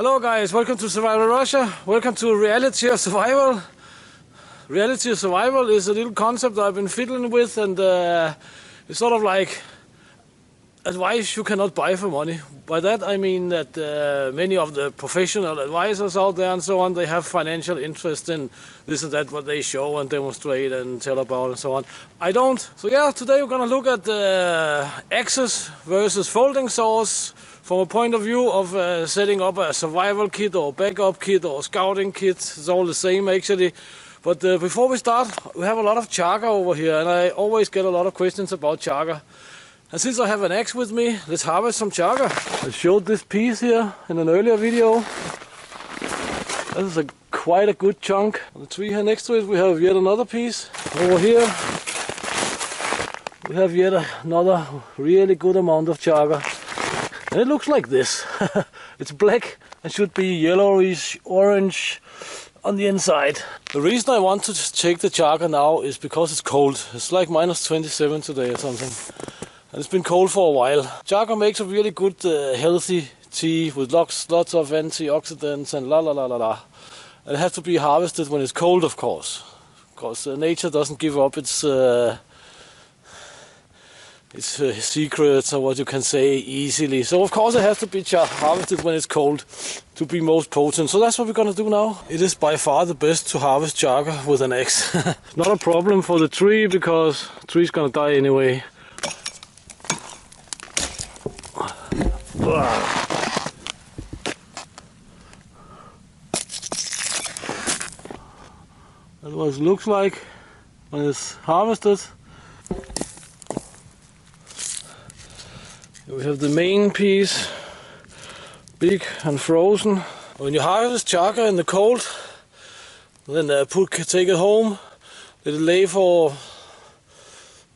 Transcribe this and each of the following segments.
Hello guys, welcome to Survival Russia. Welcome to Reality of Survival. Reality of Survival is a little concept I've been fiddling with, and it's sort of like advice you cannot buy for money. By that I mean that many of the professional advisors out there and so on, they have financial interest in this and that, what they show and demonstrate and tell about and so on. I don't. So yeah, today we're gonna look at axes versus folding saws from a point of view of setting up a survival kit or backup kit or scouting kit. It's all the same actually. But before we start, we have a lot of chaga over here, and I always get a lot of questions about chaga. And since I have an axe with me, let's harvest some chaga. I showed this piece here in an earlier video. This is quite a good chunk. On the tree here next to it we have yet another piece. Over here we have yet another really good amount of chaga. And it looks like this. It's black and should be yellowish orange on the inside. The reason I want to take the chaga now is because it's cold. It's like minus 27 today or something. And it's been cold for a while. Chaga makes a really good healthy tea with lots of antioxidants and la la la la la. And it has to be harvested when it's cold, of course. Because nature doesn't give up its secrets, or what you can say, easily. So of course it has to be harvested when it's cold to be most potent. So that's what we're gonna do now. It is by far the best to harvest chaga with an axe. Not a problem for the tree, because the tree's gonna die anyway. That's what it looks like when it's harvested. We have the main piece, big and frozen. When you harvest chaga in the cold, then take it home, let it lay for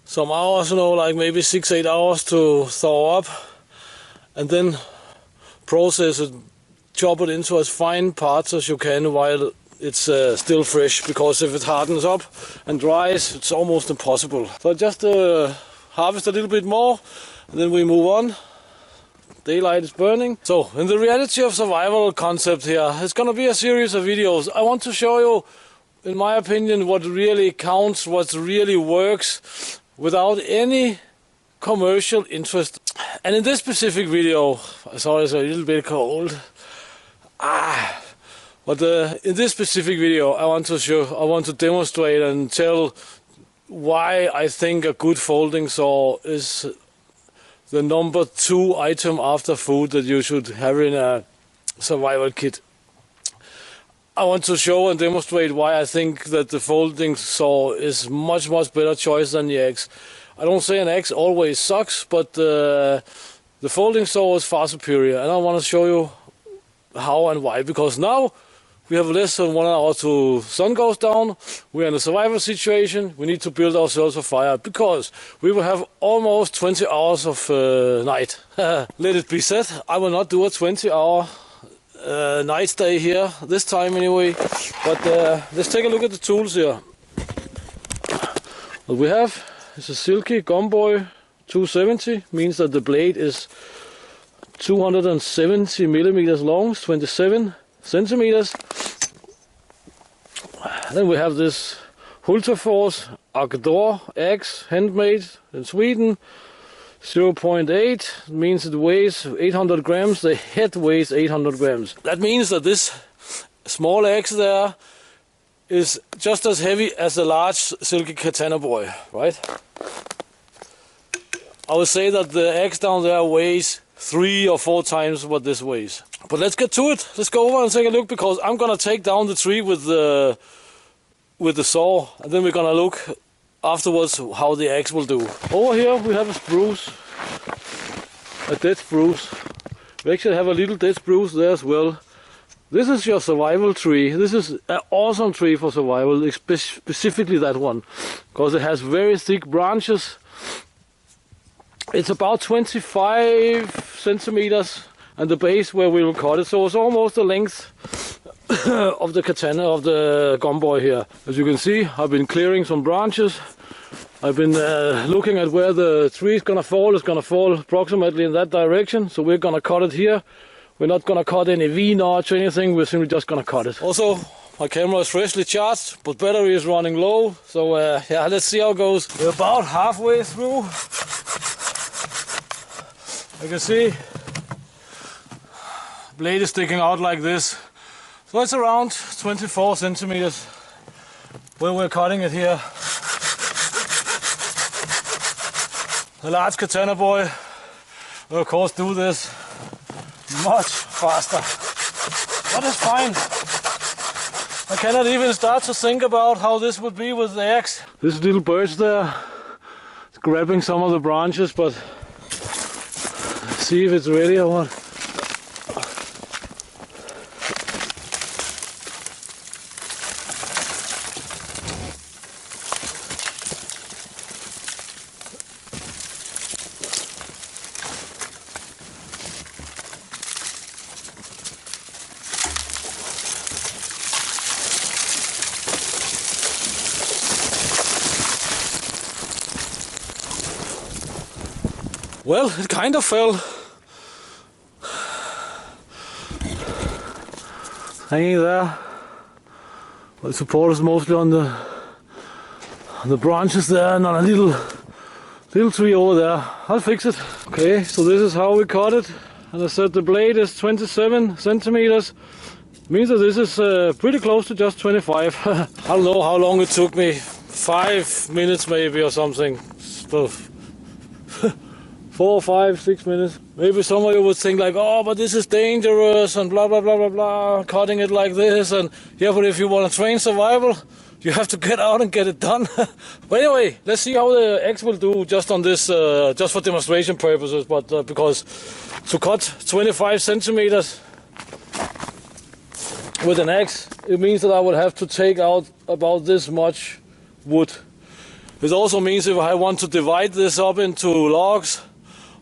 some hours, like maybe 6-8 hours to thaw up, and then process it, chop it into as fine parts as you can while it's still fresh, because if it hardens up and dries, it's almost impossible. So I just harvest a little bit more, and then we move on. Daylight is burning. So, in the Reality of Survival concept here, it's gonna be a series of videos. I want to show you, in my opinion, what really counts, what really works, without any commercial interest. And in this specific video, sorry, it's a little bit cold. But in this specific video, I want to demonstrate and tell why I think a good folding saw is the number 2 item after food that you should have in a survival kit. I want to show and demonstrate why I think that the folding saw is much better choice than the axe. I don't say an axe always sucks, but the folding saw is far superior, and I want to show you how and why. Because now we have less than 1 hour to sun goes down. We're in a survival situation. We need to build ourselves a fire, because we will have almost 20 hours of night. Let it be said, I will not do a 20-hour night stay here this time anyway. But let's take a look at the tools here. What we have is a silky Gumboy 270. Means that the blade is 270 millimeters long, 27 centimeters. Then we have this Hultafors Agdor axe, handmade in Sweden, 0.8. Means it weighs 800 grams. The head weighs 800 grams. That means that this small axe there is just as heavy as a large silky katana boy, right? I would say that the axe down there weighs 3 or 4 times what this weighs. But let's get to it. Let's go over and take a look, because I'm gonna take down the tree with the saw, and then we're gonna look afterwards how the axe will do. Over here we have a spruce, a dead spruce. We actually have a little dead spruce there as well. This is your survival tree. This is an awesome tree for survival, specifically that one, because it has very thick branches. It's about 25 centimeters, and the base where we will cut it, so it's almost the length of the katana, of the Gumboy here. As you can see, I've been clearing some branches. I've been looking at where the tree is gonna fall. It's gonna fall approximately in that direction, so we're gonna cut it here We're not gonna cut any V-notch or anything, we're simply just gonna cut it. Also, my camera is freshly charged, but battery is running low, so yeah, let's see how it goes. We're about halfway through. You can see, blade is sticking out like this. So it's around 24 centimeters when we're cutting it here. The large katana boy will of course do this much faster, but it's fine. I cannot even start to think about how this would be with the axe. This little birch there is grabbing some of the branches, but see if it's ready or what. Well, it kind of fell. Hanging there. The support is mostly on the branches there and on a little tree over there. I'll fix it. Okay, so this is how we cut it. And I said the blade is 27 centimeters. Means that this is pretty close to just 25. I don't know how long it took me. 5 minutes maybe or something. So 4, 5, 6 minutes. Maybe some of you would think like, oh, but this is dangerous and blah, blah, blah, blah, blah, cutting it like this. And yeah, but if you want to train survival, you have to get out and get it done. But anyway, let's see how the axe will do just on this, just for demonstration purposes. But because to cut 25 centimeters with an axe, it means that I would have to take out about this much wood. It also means if I want to divide this up into logs,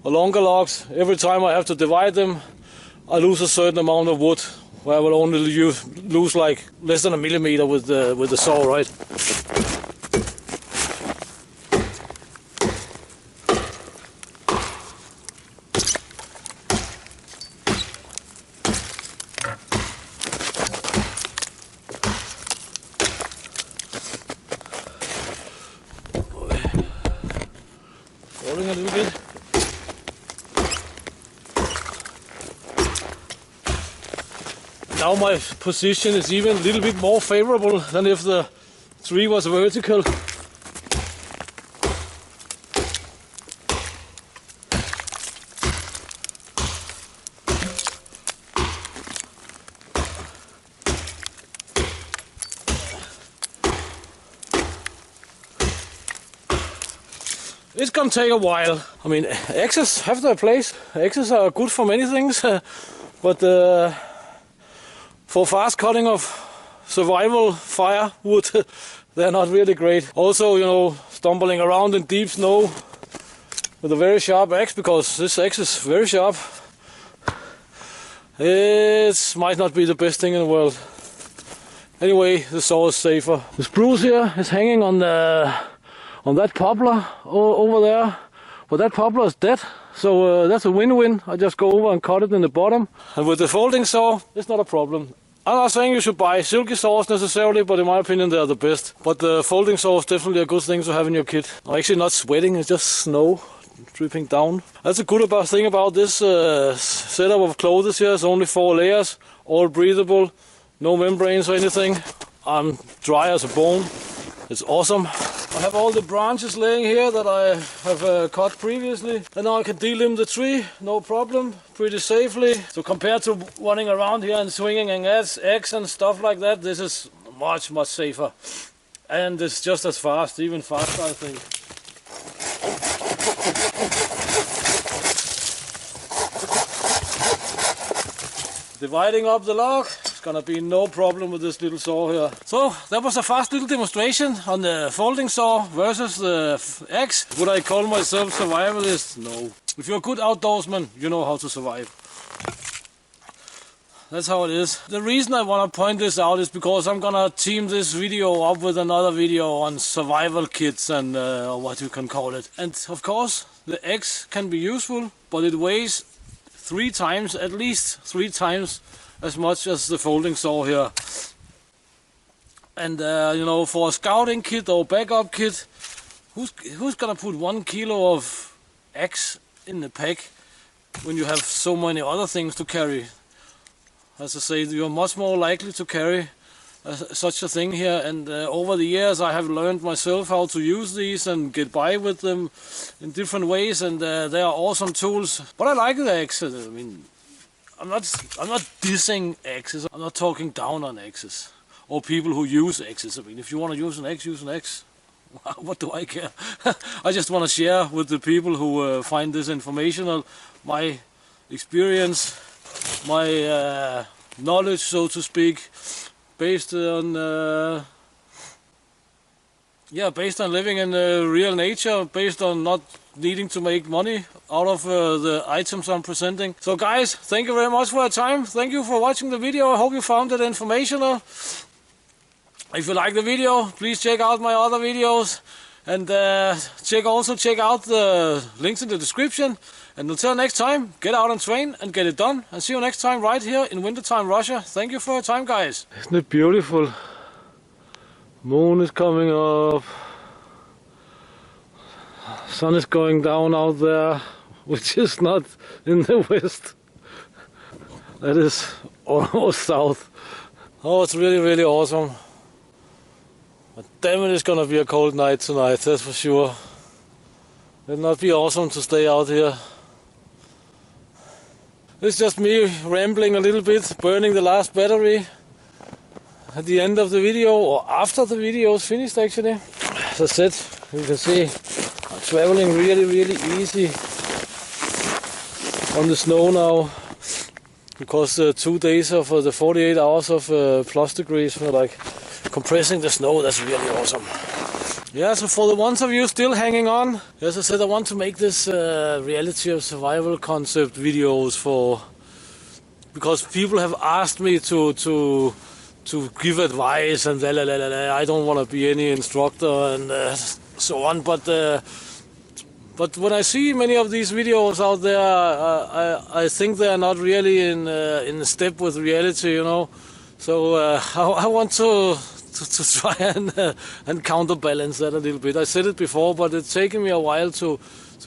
or longer logs, every time I have to divide them, I lose a certain amount of wood, where I will only lose like less than a millimeter with the saw, right? Falling a little bit. Now my position is even a little bit more favorable than if the tree was vertical. It's gonna take a while. I mean, axes have their place. Axes are good for many things, but for fast cutting of survival firewood, they're not really great. Also, you know, stumbling around in deep snow with a very sharp axe, because this axe is very sharp, it might not be the best thing in the world. Anyway, the saw is safer. The spruce here is hanging on that poplar over there, but that poplar is dead. So that's a win-win. I just go over and cut it in the bottom. And with the folding saw, it's not a problem. I'm not saying you should buy silky saws necessarily, but in my opinion they are the best. But the folding saw is definitely a good thing to have in your kit. I'm actually not sweating, it's just snow dripping down. That's a good thing about this setup of clothes here. It's only 4 layers, all breathable, no membranes or anything. I'm dry as a bone. It's awesome. I have all the branches laying here that I have cut previously, and now I can delimb the tree, no problem, pretty safely. So compared to running around here and swinging an axe and stuff like that, this is much safer. And it's just as fast, even faster I think. Dividing up the log, it's gonna be no problem with this little saw here. So that was a fast little demonstration on the folding saw versus the axe. Would I call myself survivalist? No. If you're a good outdoorsman, you know how to survive. That's how it is. The reason I want to point this out is because I'm gonna team this video up with another video on survival kits and what you can call it. And of course the axe can be useful, but it weighs 3 times, at least 3 times as much as the folding saw here. And you know, for a scouting kit or backup kit, who's gonna put 1 kilo of axe in the pack when you have so many other things to carry? As I say, you're much more likely to carry such a thing here, and over the years I have learned myself how to use these and get by with them in different ways, and they are awesome tools. But I like the axes. I mean, I'm not dissing axes. I'm not talking down on axes or people who use axes. I mean, if you want to use an axe, use an axe. What do I care? I just want to share with the people who find this informational, my experience, my knowledge, so to speak, based on based on living in real nature, based on not needing to make money out of the items I'm presenting. So guys, thank you very much for your time. Thank you for watching the video. I hope you found it informational. If you like the video, please check out my other videos, and check out the links in the description. And until next time, get out and train and get it done. And see you next time right here in wintertime Russia. Thank you for your time, guys. Isn't it beautiful? Moon is coming up. Sun is going down out there, which is not in the west. That is almost south. Oh, it's really, really awesome. But damn it, it's gonna be a cold night tonight, that's for sure. It'll not be awesome to stay out here. It's just me rambling a little bit, burning the last battery at the end of the video, or after the video is finished actually. As I said, you can see I'm traveling really, really easy on the snow now, because 2 days of the 48 hours of plus degrees for like compressing the snow. That's really awesome. Yeah, so for the ones of you still hanging on, as I said, I want to make this reality of survival concept videos because people have asked me to give advice and blah, blah, blah, blah. I don't want to be any instructor and so on, but when I see many of these videos out there, I think they are not really in step with reality, you know. So I want to try and counterbalance that a little bit. I said it before, but it's taken me a while to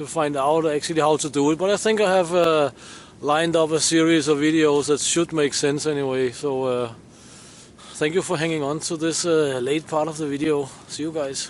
find out actually how to do it. But I think I have lined up a series of videos that should make sense anyway. So thank you for hanging on to this late part of the video. See you guys.